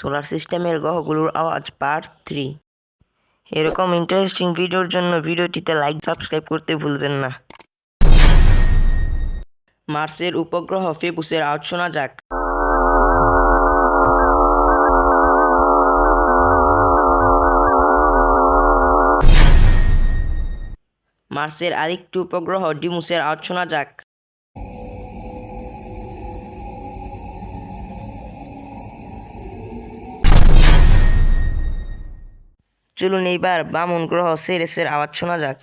Solar সিস্টেমের গ্রহগুলোর আওয়াজ part 3। এরকম ইন্টারেস্টিং ভিডিওর জন্য ভিডিওটিতে লাইক সাবস্ক্রাইব করতে ভুলবেন না। মার্সের উপগ্রহ ফেবুসের আওয়াজ শোনা যাক। মার্সের আরেকটি উপগ্রহ ডিমোসের আওয়াজ শোনা যাক। চলুন এইবার বামন গ্রহ সেরেসের আওয়াজ শোনা যাক।